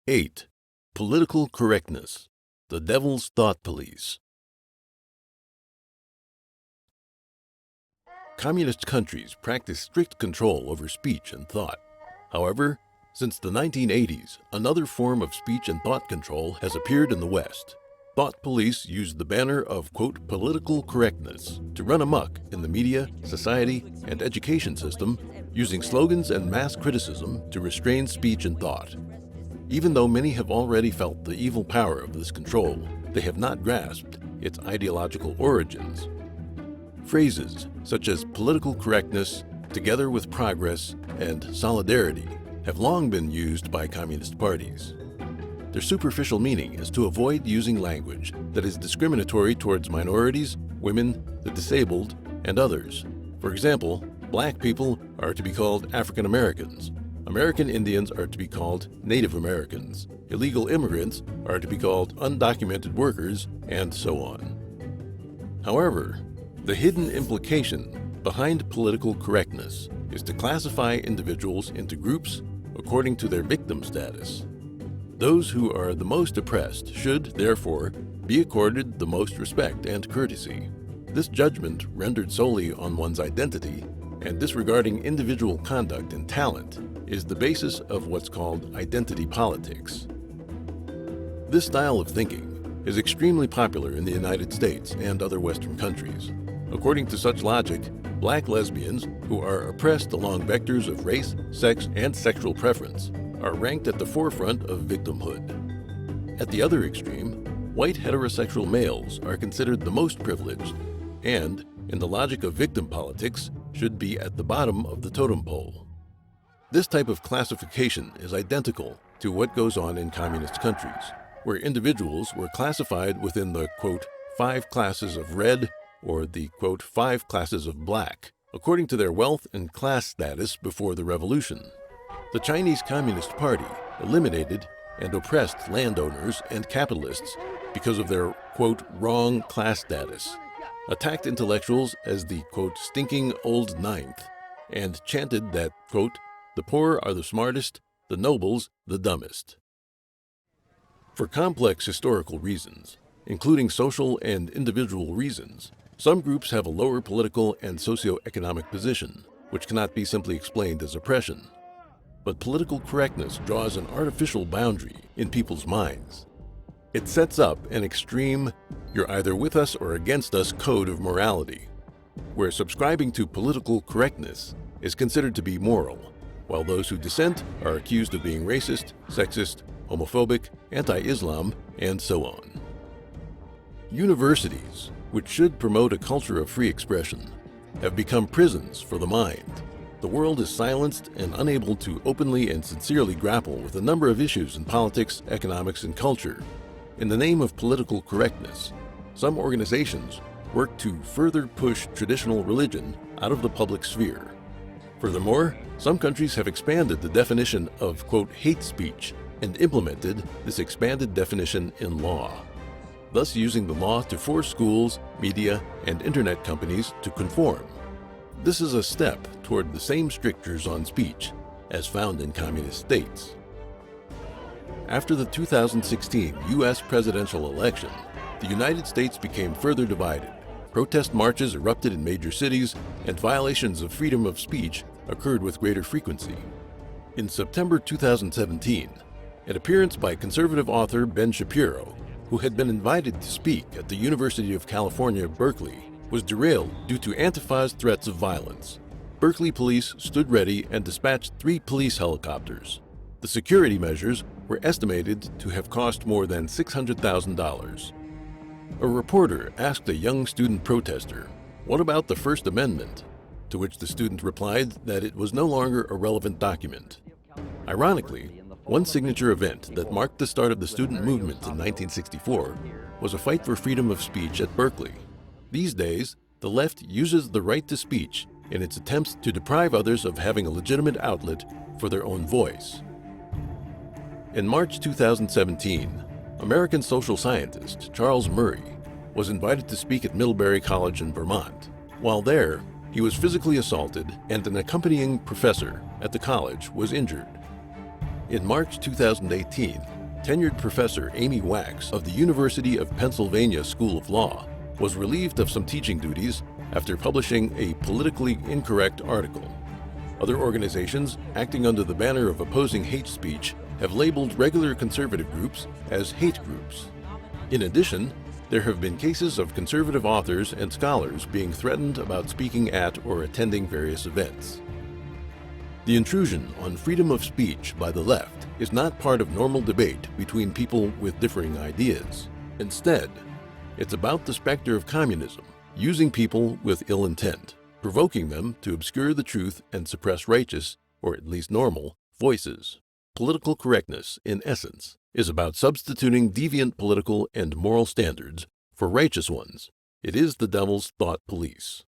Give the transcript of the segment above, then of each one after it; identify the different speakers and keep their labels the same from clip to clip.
Speaker 1: 8. Political correctness, the devil's thought police. Communist countries practice strict control over speech and thought. However, since the 1980s, another form of speech and thought control has appeared in the West. Thought police use the banner of, quote, political correctness to run amok in the media, society, and education system, using slogans and mass criticism to restrain speech and thought. Even though many have already felt the evil power of this control, they have not grasped its ideological origins. Phrases such as political correctness, together with progress, and solidarity have long been used by communist parties. Their superficial meaning is to avoid using language that is discriminatory towards minorities, women, the disabled, and others. For example, black people are to be called African Americans. American Indians are to be called Native Americans. Illegal immigrants are to be called undocumented workers, and so on. However, the hidden implication behind political correctness is to classify individuals into groups according to their victim status. Those who are the most oppressed should, therefore, be accorded the most respect and courtesy. This judgment, rendered solely on one's identity and disregarding individual conduct and talent, is the basis of what's called identity politics. This style of thinking is extremely popular in the United States and other Western countries. According to such logic, black lesbians, who are oppressed along vectors of race, sex, and sexual preference, are ranked at the forefront of victimhood. At the other extreme, white heterosexual males are considered the most privileged and, in the logic of victim politics, should be at the bottom of the totem pole. This type of classification is identical to what goes on in communist countries, where individuals were classified within the, quote, 5 classes of red or the, quote, 5 classes of black, according to their wealth and class status before the revolution. The Chinese Communist Party eliminated and oppressed landowners and capitalists because of their, quote, wrong class status, attacked intellectuals as the, quote, stinking old ninth, and chanted that, quote, the poor are the smartest, the nobles the dumbest. For complex historical reasons, including social and individual reasons, some groups have a lower political and socio-economic position, which cannot be simply explained as oppression. But political correctness draws an artificial boundary in people's minds. It sets up an extreme, you're either with us or against us code of morality, where subscribing to political correctness is considered to be moral, while those who dissent are accused of being racist, sexist, homophobic, anti-Islam, and so on. Universities, which should promote a culture of free expression, have become prisons for the mind. The world is silenced and unable to openly and sincerely grapple with a number of issues in politics, economics, and culture. In the name of political correctness, some organizations work to further push traditional religion out of the public sphere. Furthermore, some countries have expanded the definition of, quote, hate speech and implemented this expanded definition in law, thus using the law to force schools, media, and internet companies to conform. This is a step toward the same strictures on speech as found in communist states. After the 2016 U.S. presidential election, the United States became further divided. Protest marches erupted in major cities, and violations of freedom of speech occurred with greater frequency. In September 2017, an appearance by conservative author Ben Shapiro, who had been invited to speak at the University of California, Berkeley, was derailed due to Antifa's threats of violence. Berkeley police stood ready and dispatched 3 police helicopters. The security measures were estimated to have cost more than $600,000. A reporter asked a young student protester, "What about the First Amendment?" To which the student replied that it was no longer a relevant document. Ironically, one signature event that marked the start of the student movement in 1964 was a fight for freedom of speech at Berkeley. These days, the left uses the right to speech in its attempts to deprive others of having a legitimate outlet for their own voice. In March 2017, American social scientist Charles Murray was invited to speak at Middlebury College in Vermont. While there, he was physically assaulted and an accompanying professor at the college was injured. In March 2018, tenured professor Amy Wax of the University of Pennsylvania School of Law was relieved of some teaching duties after publishing a politically incorrect article. Other organizations, acting under the banner of opposing hate speech, have labeled regular conservative groups as hate groups. In addition, there have been cases of conservative authors and scholars being threatened about speaking at or attending various events. The intrusion on freedom of speech by the left is not part of normal debate between people with differing ideas. Instead, it's about the specter of communism, using people with ill intent, provoking them to obscure the truth and suppress righteous, or at least normal, voices. Political correctness, in essence, is about substituting deviant political and moral standards for righteous ones. It is the devil's thought police.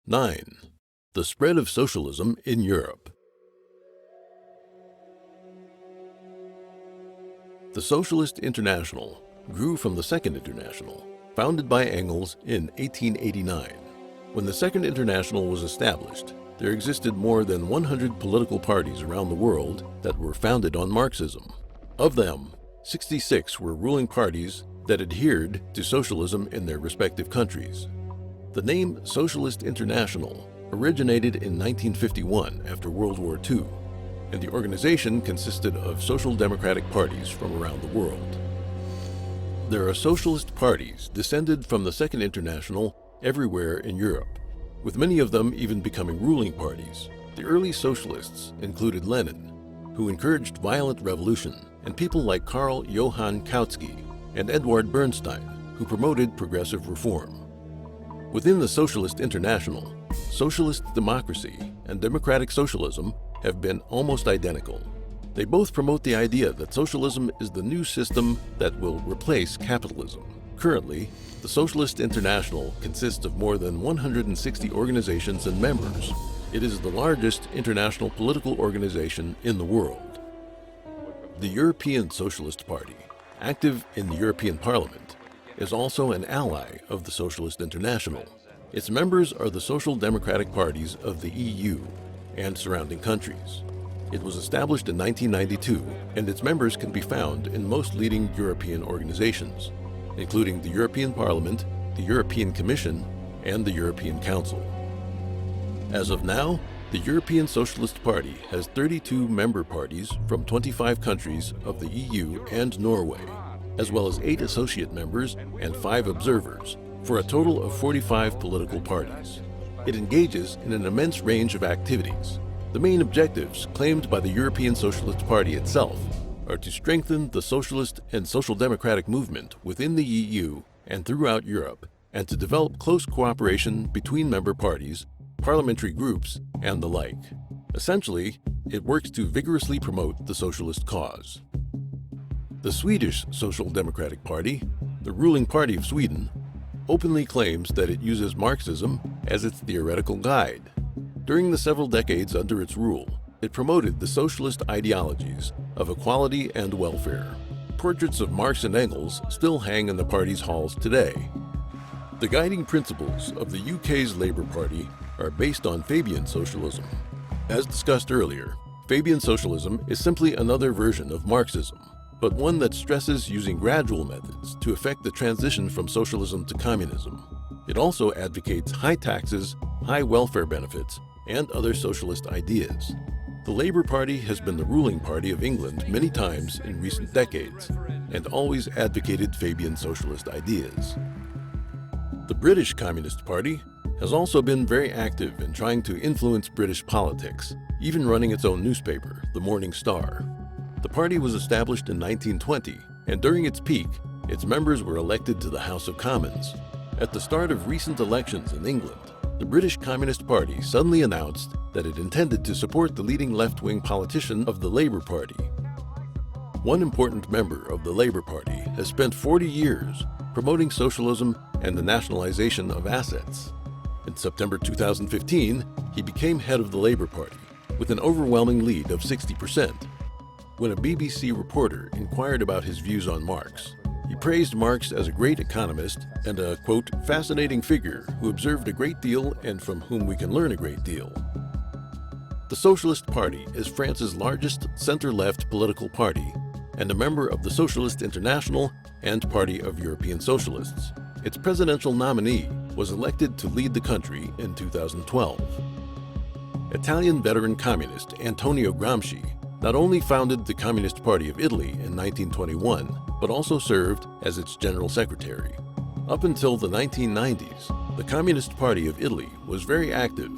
Speaker 1: Nine. The spread of socialism in Europe. The Socialist International grew from the Second International, founded by Engels in 1889. When the Second International was established, there existed more than 100 political parties around the world that were founded on Marxism. Of them, 66 were ruling parties that adhered to socialism in their respective countries. The name Socialist International originated in 1951 after World War II, and the organization consisted of social democratic parties from around the world. There are socialist parties descended from the Second International everywhere in Europe, with many of them even becoming ruling parties. The early socialists included Lenin, who encouraged violent revolution, and people like Karl Johann Kautsky and Edward Bernstein, who promoted progressive reform. Within the Socialist International, socialist democracy and democratic socialism have been almost identical. They both promote the idea that socialism is the new system that will replace capitalism. Currently, the Socialist International consists of more than 160 organizations and members. It is the largest international political organization in the world. The European Socialist Party, active in the European Parliament, is also an ally of the Socialist International. Its members are the social democratic parties of the EU and surrounding countries. It was established in 1992, and its members can be found in most leading European organizations, including the European Parliament, the European Commission, and the European Council. As of now, the European Socialist Party has 32 member parties from 25 countries of the EU and Norway, as well as 8 associate members and 5 observers, for a total of 45 political parties. It engages in an immense range of activities. The main objectives claimed by the European Socialist Party itself are to strengthen the socialist and social democratic movement within the EU and throughout Europe, and to develop close cooperation between member parties, parliamentary groups, and the like. Essentially, it works to vigorously promote the socialist cause. The Swedish Social Democratic Party, the ruling party of Sweden, openly claims that it uses Marxism as its theoretical guide. During the several decades under its rule, it promoted the socialist ideologies of equality and welfare. Portraits of Marx and Engels still hang in the party's halls today. The guiding principles of the UK's Labour Party are based on Fabian socialism. As discussed earlier, Fabian socialism is simply another version of Marxism, but one that stresses using gradual methods to effect the transition from socialism to communism. It also advocates high taxes, high welfare benefits, and other socialist ideas. The Labour Party has been the ruling party of England many times in recent decades, and always advocated Fabian socialist ideas. The British Communist Party has also been very active in trying to influence British politics, even running its own newspaper, the Morning Star. The party was established in 1920, and during its peak, its members were elected to the House of Commons. At the start of recent elections in England, the British Communist Party suddenly announced that it intended to support the leading left-wing politician of the Labour Party. One important member of the Labour Party has spent 40 years promoting socialism and the nationalization of assets. In September 2015, he became head of the Labour Party, with an overwhelming lead of 60%. When a BBC reporter inquired about his views on Marx, he praised Marx as a great economist and a, quote, fascinating figure who observed a great deal and from whom we can learn a great deal. The Socialist Party is France's largest center-left political party and a member of the Socialist International and Party of European Socialists. Its presidential nominee was elected to lead the country in 2012. Italian veteran communist Antonio Gramsci not only founded the Communist Party of Italy in 1921, but also served as its general secretary. Up until the 1990s, the Communist Party of Italy was very active,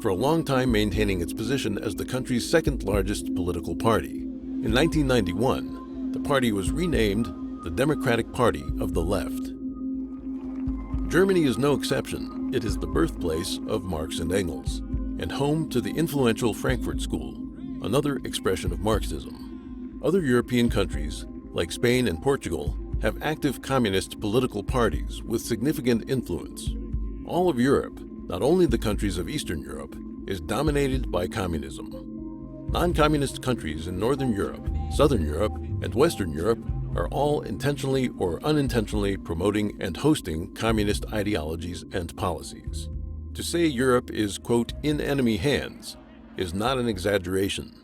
Speaker 1: for a long time maintaining its position as the country's second largest political party. In 1991, the party was renamed the Democratic Party of the Left. Germany is no exception. It is the birthplace of Marx and Engels, and home to the influential Frankfurt School, another expression of Marxism. Other European countries, like Spain and Portugal, have active communist political parties with significant influence. All of Europe, not only the countries of Eastern Europe, is dominated by communism. Non-communist countries in Northern Europe, Southern Europe, and Western Europe are all intentionally or unintentionally promoting and hosting communist ideologies and policies. To say Europe is, quote, in enemy hands is not an exaggeration.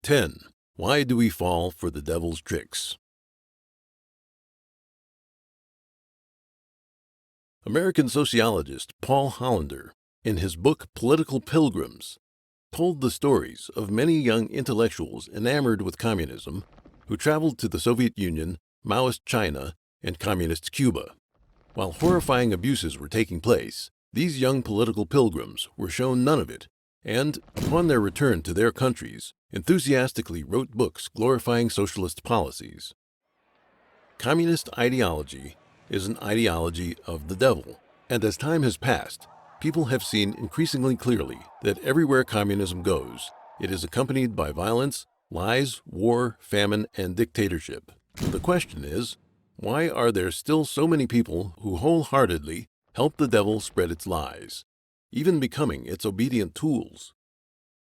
Speaker 1: 10. Why do we fall for the devil's tricks? American sociologist Paul Hollander, in his book Political Pilgrims, told the stories of many young intellectuals enamored with communism who traveled to the Soviet Union, Maoist China, and Communist Cuba. While horrifying abuses were taking place, these young political pilgrims were shown none of it, and, upon their return to their countries, enthusiastically wrote books glorifying socialist policies. Communist ideology is an ideology of the devil, and as time has passed, people have seen increasingly clearly that everywhere communism goes, it is accompanied by violence, lies, war, famine, and dictatorship. The question is, why are there still so many people who wholeheartedly help the devil spread its lies, even becoming its obedient tools?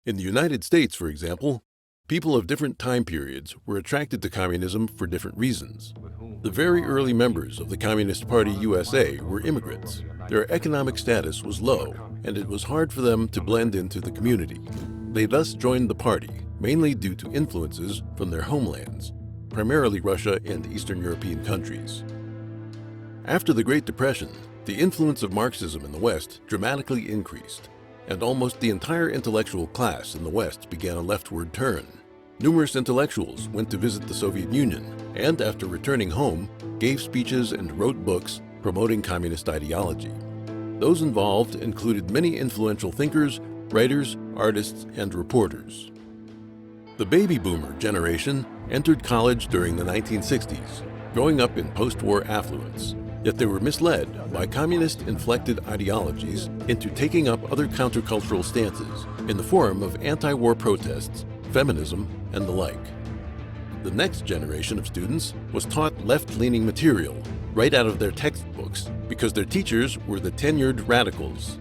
Speaker 1: In the United States, for example, people of different time periods were attracted to communism for different reasons. The very early members of the Communist Party USA were immigrants. Their economic status was low, and it was hard for them to blend into the community. They thus joined the party, mainly due to influences from their homelands, primarily Russia and Eastern European countries. After the Great Depression, the influence of Marxism in the West dramatically increased, and almost the entire intellectual class in the West began a leftward turn. Numerous intellectuals went to visit the Soviet Union, and after returning home, gave speeches and wrote books promoting communist ideology. Those involved included many influential thinkers, writers, artists, and reporters. The baby boomer generation entered college during the 1960s, growing up in post-war affluence, yet they were misled by communist-inflected ideologies into taking up other countercultural stances in the form of anti-war protests, feminism, and the like. The next generation of students was taught left-leaning material right out of their textbooks because their teachers were the tenured radicals.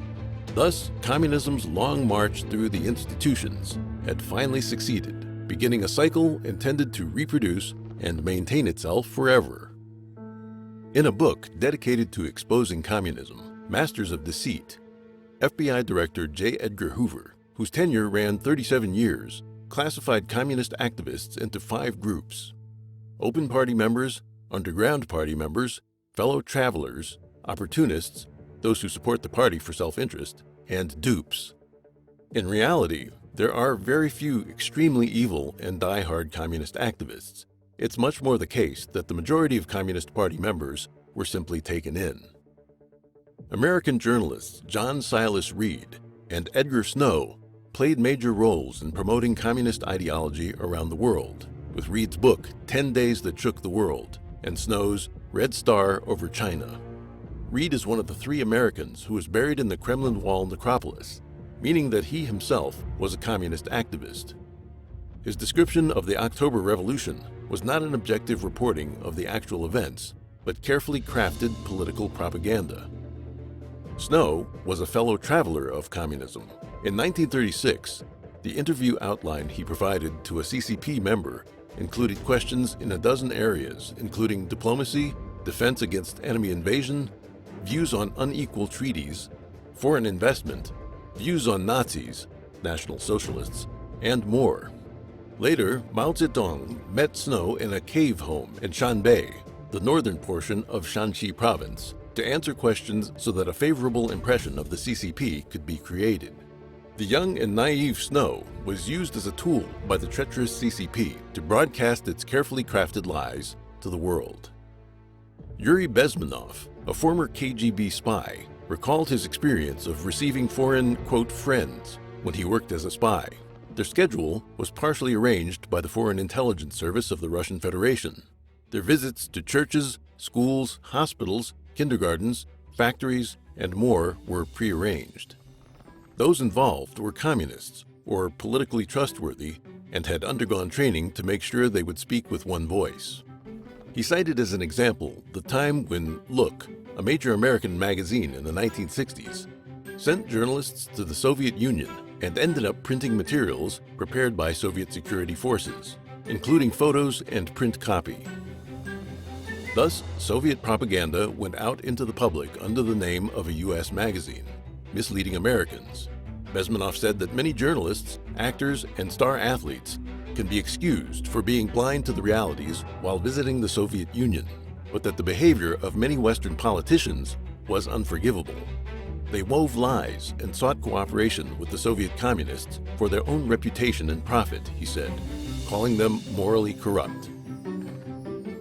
Speaker 1: Thus, communism's long march through the institutions had finally succeeded, beginning a cycle intended to reproduce and maintain itself forever. In a book dedicated to exposing communism, Masters of Deceit, FBI Director J. Edgar Hoover, whose tenure ran 37 years, classified communist activists into 5 groups: open party members, underground party members, fellow travelers, opportunists, those who support the party for self-interest, and dupes. In reality, there are very few extremely evil and die-hard communist activists. It's much more the case that the majority of Communist Party members were simply taken in. American journalists John Silas Reed and Edgar Snow played major roles in promoting communist ideology around the world, with Reed's book 10 Days That Shook the World and Snow's Red Star Over China. Reed is one of the 3 Americans who was buried in the Kremlin Wall necropolis, meaning that he himself was a communist activist. His description of the October Revolution was not an objective reporting of the actual events, but carefully crafted political propaganda. Snow was a fellow traveler of communism. In 1936, the interview outline he provided to a CCP member included questions in a dozen areas, including diplomacy, defense against enemy invasion, views on unequal treaties, foreign investment, views on Nazis, National Socialists, and more. Later, Mao Zedong met Snow in a cave home in Shanbei, the northern portion of Shanxi province, to answer questions so that a favorable impression of the CCP could be created. The young and naive Snow was used as a tool by the treacherous CCP to broadcast its carefully crafted lies to the world. Yuri Bezmenov, a former KGB spy, recalled his experience of receiving foreign, quote, friends when he worked as a spy. Their schedule was partially arranged by the Foreign Intelligence Service of the Russian Federation. Their visits to churches, schools, hospitals, kindergartens, factories, and more were prearranged. Those involved were communists or politically trustworthy and had undergone training to make sure they would speak with one voice. He cited as an example the time when Look, a major American magazine in the 1960s, sent journalists to the Soviet Union and ended up printing materials prepared by Soviet security forces, including photos and print copy. Thus, Soviet propaganda went out into the public under the name of a U.S. magazine, misleading Americans. Bezmenov said that many journalists, actors, and star athletes can be excused for being blind to the realities while visiting the Soviet Union, but that the behavior of many Western politicians was unforgivable. They wove lies and sought cooperation with the Soviet communists for their own reputation and profit, he said, calling them morally corrupt.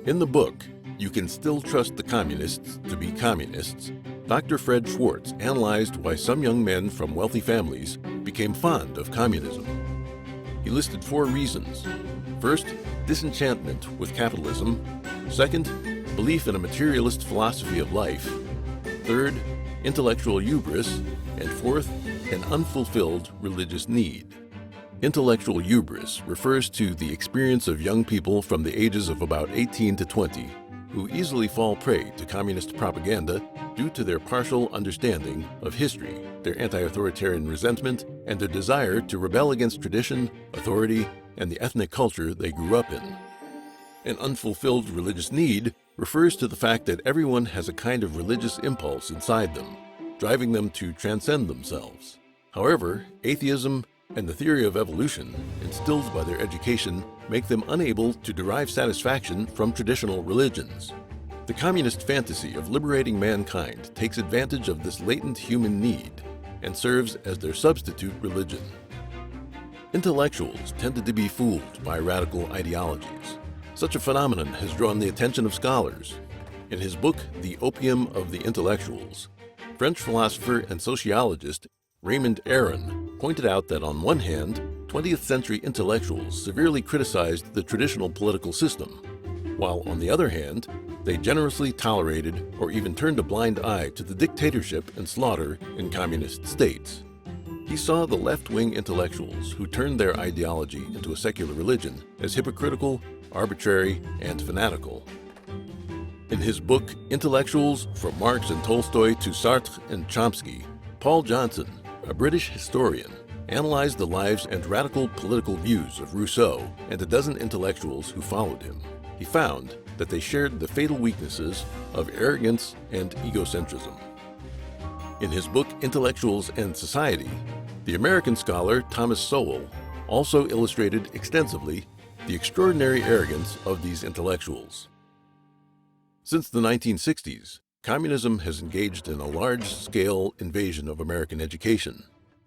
Speaker 1: In the book, You Can Still Trust the Communists to Be Communists, Dr. Fred Schwartz analyzed why some young men from wealthy families became fond of communism. He listed 4 reasons. First, disenchantment with capitalism. Second, belief in a materialist philosophy of life. Third, intellectual hubris. And fourth, an unfulfilled religious need. Intellectual hubris refers to the experience of young people from the ages of about 18 to 20 who easily fall prey to communist propaganda due to their partial understanding of history, their anti-authoritarian resentment, and their desire to rebel against tradition, authority, and the ethnic culture they grew up in. An unfulfilled religious need refers to the fact that everyone has a kind of religious impulse inside them, driving them to transcend themselves. However, atheism and the theory of evolution, instilled by their education, make them unable to derive satisfaction from traditional religions. The communist fantasy of liberating mankind takes advantage of this latent human need and serves as their substitute religion. Intellectuals tended to be fooled by radical ideologies. Such a phenomenon has drawn the attention of scholars. In his book, The Opium of the Intellectuals, French philosopher and sociologist Raymond Aron pointed out that on one hand, 20th century intellectuals severely criticized the traditional political system, while on the other hand, they generously tolerated or even turned a blind eye to the dictatorship and slaughter in communist states. He saw the left-wing intellectuals who turned their ideology into a secular religion as hypocritical, arbitrary, and fanatical. In his book, Intellectuals, From Marx and Tolstoy to Sartre and Chomsky, Paul Johnson, a British historian, analyzed the lives and radical political views of Rousseau and a dozen intellectuals who followed him. He found that they shared the fatal weaknesses of arrogance and egocentrism. In his book, Intellectuals and Society, the American scholar Thomas Sowell also illustrated extensively the extraordinary arrogance of these intellectuals. Since the 1960s, communism has engaged in a large-scale invasion of American education.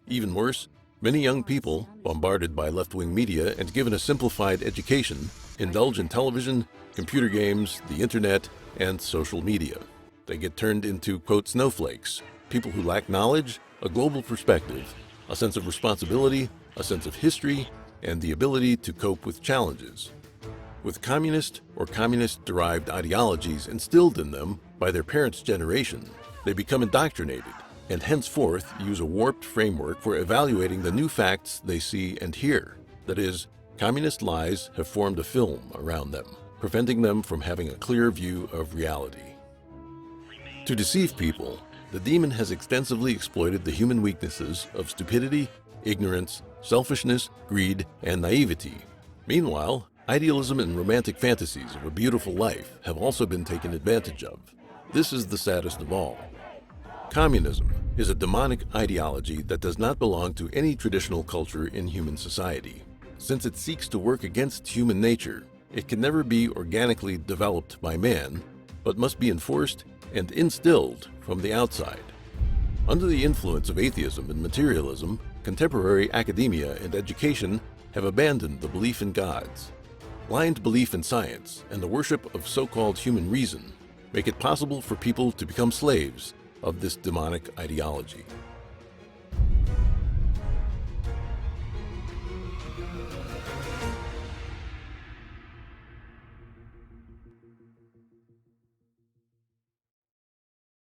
Speaker 1: Even worse, many young people, bombarded by left-wing media and given a simplified education, indulge in television, computer games, the internet, and social media. They get turned into, quote, snowflakes, people who lack knowledge, a global perspective, a sense of responsibility, a sense of history, and the ability to cope with challenges. With communist or communist-derived ideologies instilled in them by their parents' generation, they become indoctrinated and henceforth use a warped framework for evaluating the new facts they see and hear. That is, communist lies have formed a film around them, preventing them from having a clear view of reality. To deceive people, the demon has extensively exploited the human weaknesses of stupidity, ignorance, selfishness, greed, and naivety. Meanwhile, idealism and romantic fantasies of a beautiful life have also been taken advantage of. This is the saddest of all. Communism is a demonic ideology that does not belong to any traditional culture in human society. Since it seeks to work against human nature, it can never be organically developed by man, but must be enforced and instilled from the outside. Under the influence of atheism and materialism, contemporary academia and education have abandoned the belief in gods. Blind belief in science and the worship of so-called human reason make it possible for people to become slaves of this demonic ideology.